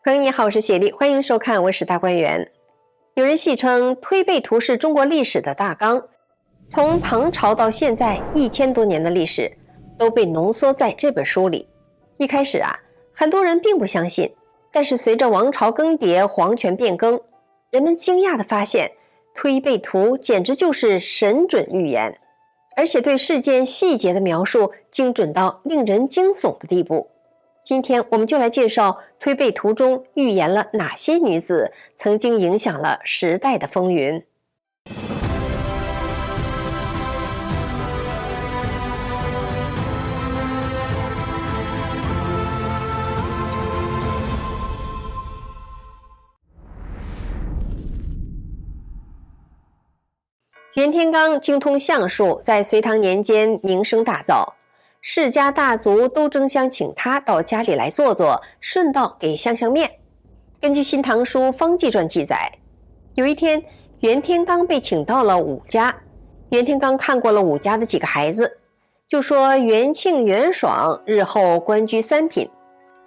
朋友你好，我是雪莉，欢迎收看《我是大观园》。有人戏称推背图是中国历史的大纲，从唐朝到现在1000多年的历史都被浓缩在这本书里。一开始很多人并不相信，但是随着王朝更迭、皇权变更，人们惊讶地发现推背图简直就是神准预言，而且对事件细节的描述精准到令人惊悚的地步。今天我们就来介绍推背图中预言了哪些女子曾经影响了时代的风云。袁天罡精通相术，在隋唐年间名声大噪，世家大族都争相请他到家里来坐坐，顺道给相面。根据《新唐书·方济传》记载，有一天袁天罡被请到了武家，袁天罡看过了武家的几个孩子，就说元庆、元爽日后官居3品。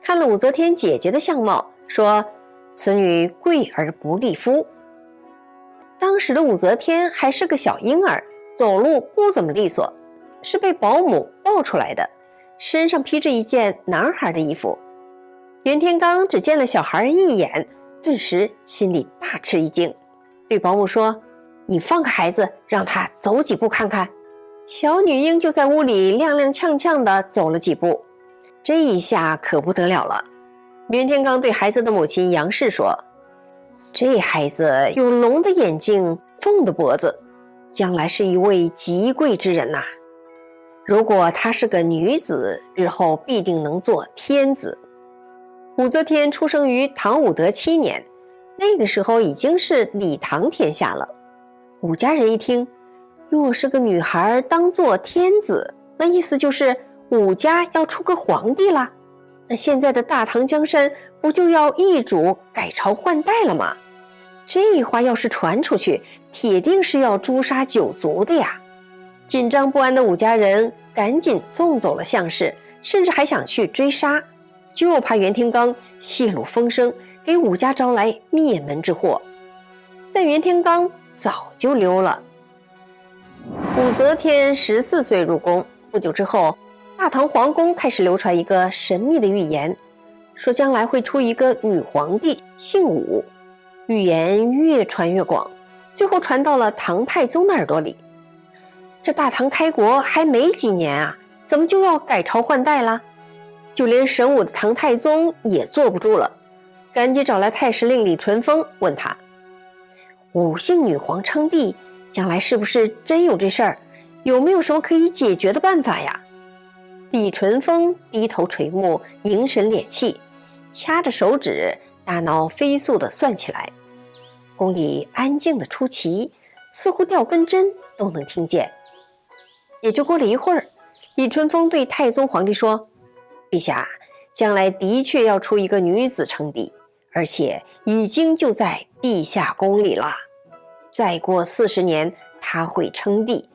看了武则天姐姐的相貌，说此女贵而不立夫。当时的武则天还是个小婴儿，走路不怎么利索，是被保姆抱出来的，身上披着一件男孩的衣服。袁天罡只见了小孩一眼，顿时心里大吃一惊，对保姆说：你放个孩子，让他走几步看看。小女婴就在屋里踉踉跄跄地走了几步。这一下可不得了了，袁天罡对孩子的母亲杨氏说：这孩子有龙的眼睛，凤的脖子，将来是一位极贵之人呐。如果她是个女子，日后必定能做天子。武则天出生于唐武德7年，那个时候已经是李唐天下了。武家人一听，若是个女孩当做天子，那意思就是武家要出个皇帝了，那现在的大唐江山不就要易主改朝换代了吗？这话要是传出去，铁定是要诛杀9族的呀。紧张不安的武家人赶紧送走了相氏，甚至还想去追杀，就怕袁天罡泄露风声，给武家招来灭门之祸。但袁天罡早就溜了。武则天14岁入宫，不久之后，大唐皇宫开始流传一个神秘的预言，说将来会出一个女皇帝，姓武。预言越传越广，最后传到了唐太宗的耳朵里。这大唐开国还没几年怎么就要改朝换代了？就连神武的唐太宗也坐不住了，赶紧找来太史令李淳风，问他：武姓女皇称帝，将来是不是真有这事儿？有没有什么可以解决的办法呀？李淳风低头垂目，凝神敛气，掐着手指，大脑飞速地算起来。宫里安静的出奇，似乎掉根针都能听见。也就过了一会儿，李淳风对太宗皇帝说：陛下，将来的确要出一个女子称帝，而且已经就在陛下宫里了。再过40年，她会称帝，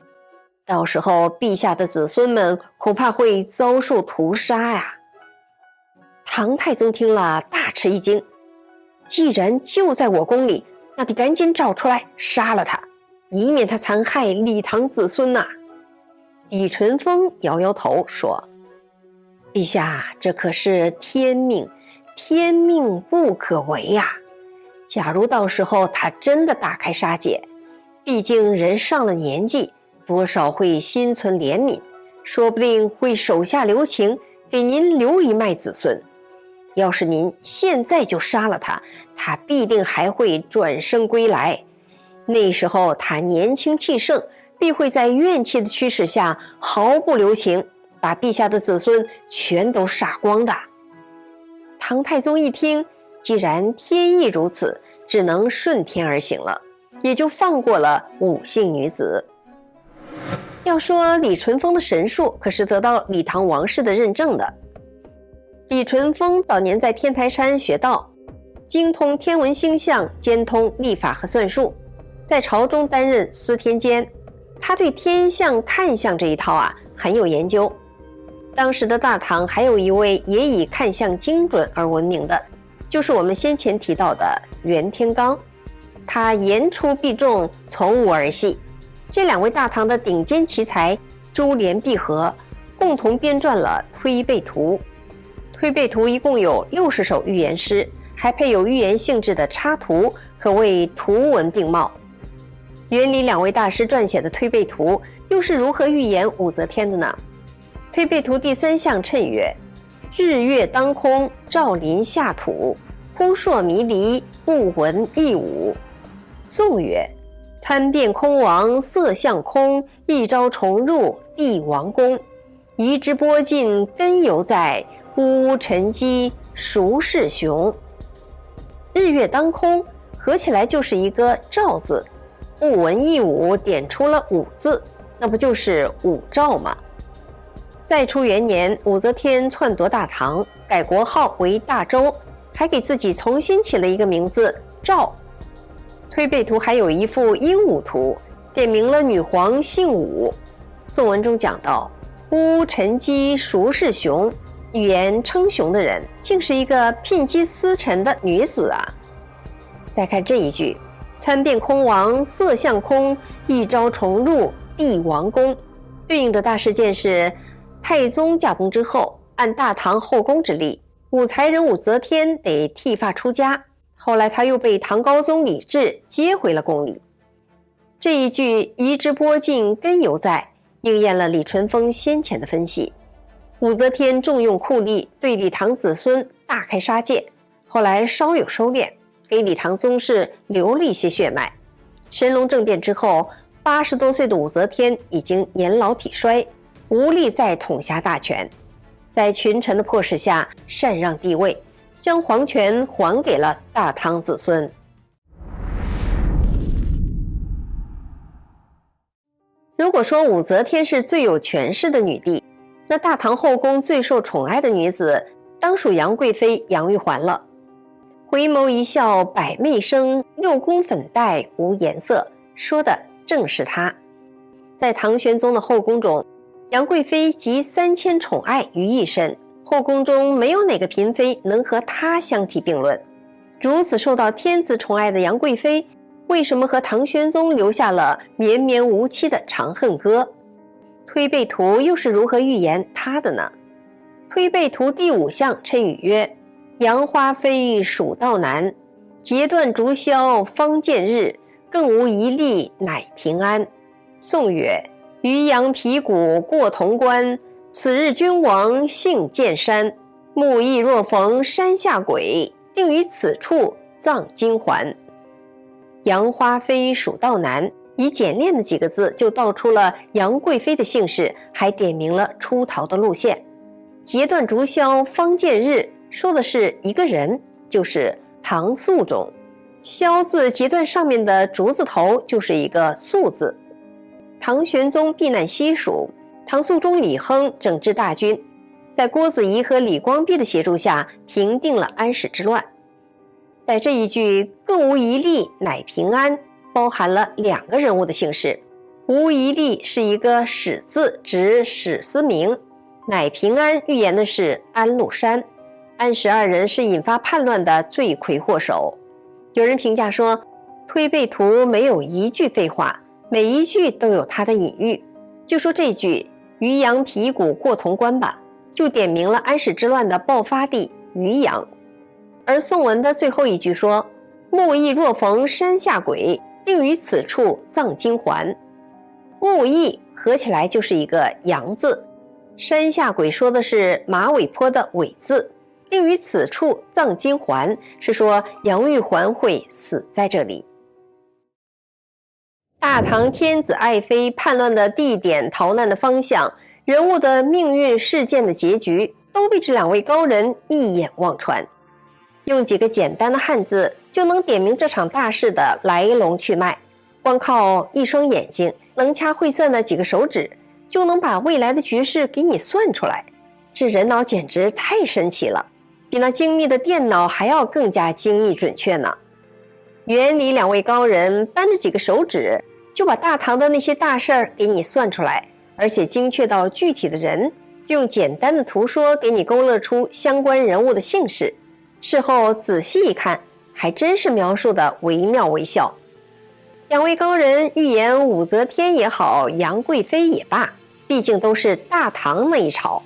到时候陛下的子孙们恐怕会遭受屠杀呀。唐太宗听了大吃一惊，既然就在我宫里，那得赶紧找出来杀了他，以免他残害李唐子孙呐。李淳风摇摇头说：陛下，这可是天命，天命不可违呀。假如到时候他真的大开杀戒，毕竟人上了年纪，多少会心存怜悯，说不定会手下留情，给您留一脉子孙。要是您现在就杀了他，他必定还会转生归来。那时候他年轻气盛，必会在怨气的驱使下毫不留情，把陛下的子孙全都杀光的。唐太宗一听，既然天意如此，只能顺天而行了，也就放过了武姓女子。要说李淳风的神术可是得到李唐王室的认证的。李淳风早年在天台山学道，精通天文星象，兼通历法和算术，在朝中担任司天监。他对天象看相这一套很有研究。当时的大唐还有一位也以看相精准而闻名的，就是我们先前提到的袁天罡。他言出必中，从无儿戏。这两位大唐的顶尖奇才珠联璧合，共同编撰了《推背图》。《推背图》一共有60首寓言诗，还配有寓言性质的插图，可谓图文并茂。袁李两位大师撰写的《推背图》又是如何预言武则天的呢？《推背图》第3项谶曰：日月当空，照临下土，扑朔迷离，不闻一舞。颂曰：参变空王色相空，一朝重入帝王宫。移之波尽根犹在，呜呜沉积孰是雄。日月当空合起来就是一个照字，不闻一舞点出了武字，那不就是武曌吗？再初元年，武则天篡夺大唐，改国号为大周，还给自己重新起了一个名字赵。推背图还有一幅鹦鹉图，点明了女皇姓武。宋文中讲到：乌沉积孰是雄，预言称雄的人竟是一个聘姬司晨的女子啊。再看这一句：参变空王色相空，一朝重入帝王宫。对应的大事件是太宗驾崩之后，按大唐后宫之例，武才人武则天得剃发出家，后来他又被唐高宗李治接回了宫里。这一句移之波尽根犹在，应验了李淳风先前的分析。武则天重用酷吏，对李唐子孙大开杀戒，后来稍有收敛，给李唐宗室留了一些血脉。神龙政变之后，80多岁的武则天已经年老体衰，无力再统辖大权，在群臣的迫使下禅让帝位，将皇权还给了大唐子孙。如果说武则天是最有权势的女帝，那大唐后宫最受宠爱的女子当属杨贵妃杨玉环了。回眸一笑百媚生，6宫粉黛无颜色，说的正是她。在唐玄宗的后宫中，杨贵妃集3000宠爱于一身，后宫中没有哪个嫔妃能和她相提并论。如此受到天子宠爱的杨贵妃，为什么和唐玄宗留下了绵绵无期的长恨歌？推背图又是如何预言她的呢？推背图第5项谶语曰：杨花飞蜀道难，截断竹箫方见日，更无一粒乃平安。颂曰：渔阳鼙鼓过潼关，此日君王幸见山。木易若逢山下鬼，定于此处葬金环。杨花飞蜀道难，以简练的几个字就道出了杨贵妃的姓氏，还点明了出逃的路线。截断竹箫方见日，说的是一个人，就是唐肃宗。箫字截断上面的竹字头，就是一个肃字。唐玄宗避难西蜀，唐肃宗李亨整治大军，在郭子仪和李光弼的协助下平定了安史之乱。在这一句更无一粒乃平安，包含了2个人物的姓氏。无一粒是一个史字，指史思明；乃平安预言的是安禄山。安史2人是引发叛乱的罪魁祸首。有人评价说，推背图没有一句废话，每一句都有它的隐喻。就说这句渔阳鼙鼓过潼关吧，就点明了安史之乱的爆发地渔阳。而宋文的最后一句说：木易若逢山下鬼，定于此处葬金环。木易合起来就是一个阳字，山下鬼说的是马尾坡的尾字，定于此处葬金环是说杨玉环会死在这里。大唐天子爱妃叛乱的地点、逃难的方向、人物的命运、事件的结局，都被这2位高人一眼望穿。用几个简单的汉字就能点明这场大事的来龙去脉，光靠一双眼睛、能掐会算的几个手指，就能把未来的局势给你算出来。这人脑简直太神奇了，比那精密的电脑还要更加精密准确呢。袁李2位高人扳着几个手指，就把大唐的那些大事儿给你算出来，而且精确到具体的人，用简单的图说给你勾勒出相关人物的姓氏。事后仔细一看，还真是描述的惟妙惟肖。两位高人预言武则天也好，杨贵妃也罢，毕竟都是大唐那一朝。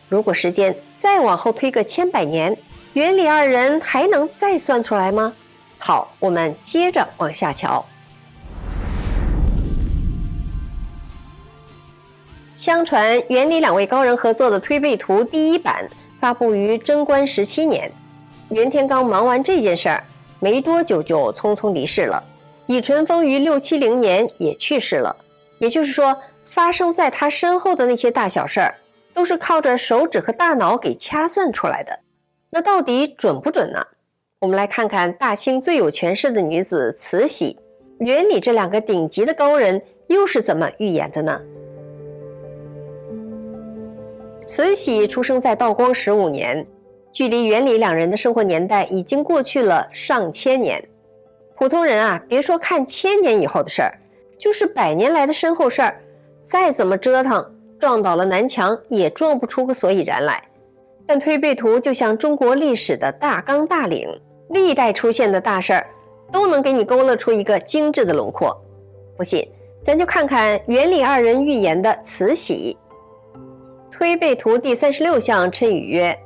如果时间再往后推个千百年，元李二人还能再算出来吗？好，我们接着往下瞧。相传元李两位高人合作的《推背图》第一版发布于贞观17年，袁天罡忙完这件事儿，没多久就匆匆离世了。李淳风于670年也去世了。也就是说，发生在他身后的那些大小事儿，都是靠着手指和大脑给掐算出来的。那到底准不准呢？我们来看看大清最有权势的女子慈禧，元李这两个顶级的高人又是怎么预言的呢？慈禧出生在道光15年，距离元李两人的生活年代已经过去了上千年。普通人啊，别说看1000年以后的事儿，就是100年来的身后事儿，再怎么折腾，撞倒了南墙也撞不出个所以然来。但推背图就像中国历史的大纲大岭，历代出现的大事儿都能给你勾勒出一个精致的轮廓。不信，咱就看看元李二人预言的慈禧。推背图第36项谶语曰：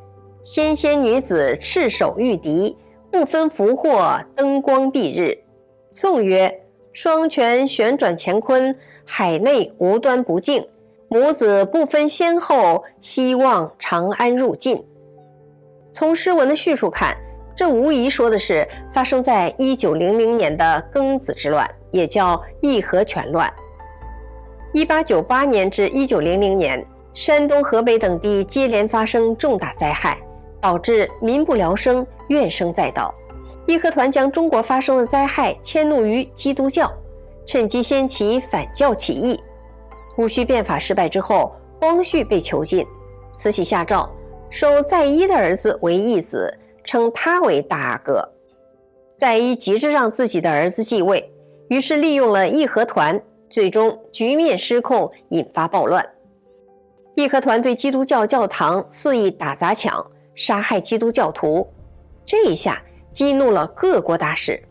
纤纤女子赤手御敌，不分福祸，灯光蔽日。颂曰：双拳旋转乾坤，海内无端不敬，母子不分先后，希望长安入晋。从诗文的叙述看，这无疑说的是发生在1900年的庚子之乱，也叫义和拳乱。1898年至1900年，山东、河北等地接连发生重大灾害，导致民不聊生，怨声载道。义和团将中国发生的灾害迁怒于基督教，趁机掀起反教起义。戊戌变法失败之后，光绪被囚禁，慈禧下诏收载漪的儿子为义子，称他为大阿哥。载漪急着让自己的儿子继位，于是利用了义和团，最终局面失控，引发暴乱。义和团对基督教教堂肆意打砸抢，杀害基督教徒，这一下激怒了各国大使，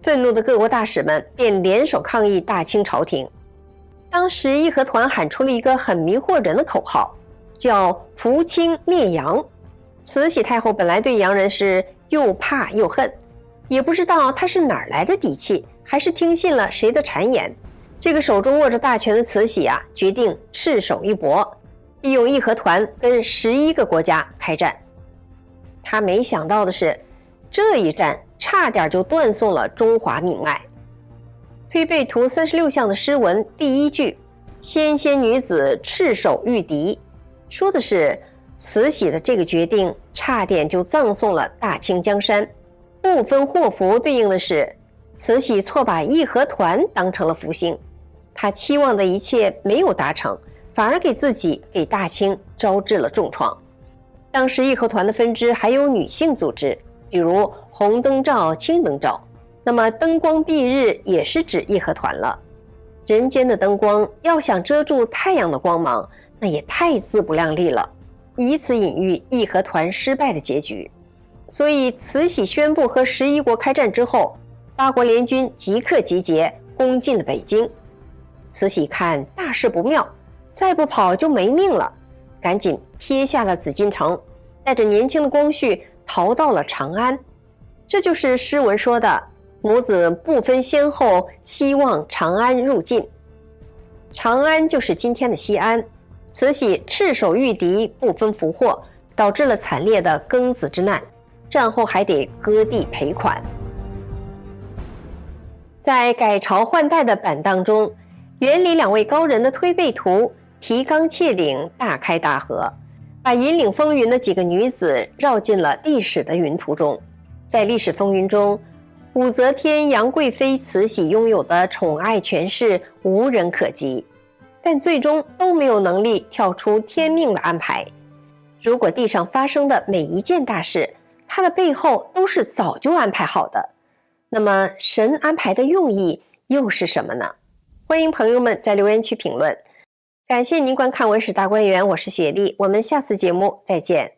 愤怒的各国大使们便联手抗议大清朝廷。当时义和团喊出了一个很迷惑人的口号，叫扶清灭洋。慈禧太后本来对洋人是又怕又恨，也不知道她是哪儿来的底气，还是听信了谁的谗言。这个手中握着大权的慈禧啊，决定赤手一搏，利用义和团跟11个国家开战。他没想到的是，这一战差点就断送了中华命脉。推背图36项的诗文第一句纤纤女子赤手御敌，说的是慈禧的这个决定差点就葬送了大清江山。不分祸福对应的是慈禧错把义和团当成了福星，她期望的一切没有达成，反而给自己给大清招致了重创。当时义和团的分支还有女性组织，比如红灯照、青灯照，那么灯光蔽日也是指义和团了。人间的灯光要想遮住太阳的光芒，那也太自不量力了，以此隐喻义和团失败的结局。所以慈禧宣布和11国开战之后，8国联军即刻集结，攻进了北京。慈禧看大事不妙，再不跑就没命了，赶紧撇下了紫禁城，带着年轻的光绪逃到了长安。这就是诗文说的母子不分先后，希望长安入晋。长安就是今天的西安。慈禧赤手御敌，不分福祸，导致了惨烈的庚子之难，战后还得割地赔款。在改朝换代的板荡中，元李两位高人的推背图提纲挈领，大开大合，把引领风云的几个女子绕进了历史的云图中。在历史风云中，武则天、杨贵妃、慈禧拥有的宠爱权势无人可及，但最终都没有能力跳出天命的安排。如果地上发生的每一件大事，它的背后都是早就安排好的，那么神安排的用意又是什么呢？欢迎朋友们在留言区评论。感谢您观看文史大观园，我是雪莉，我们下次节目再见。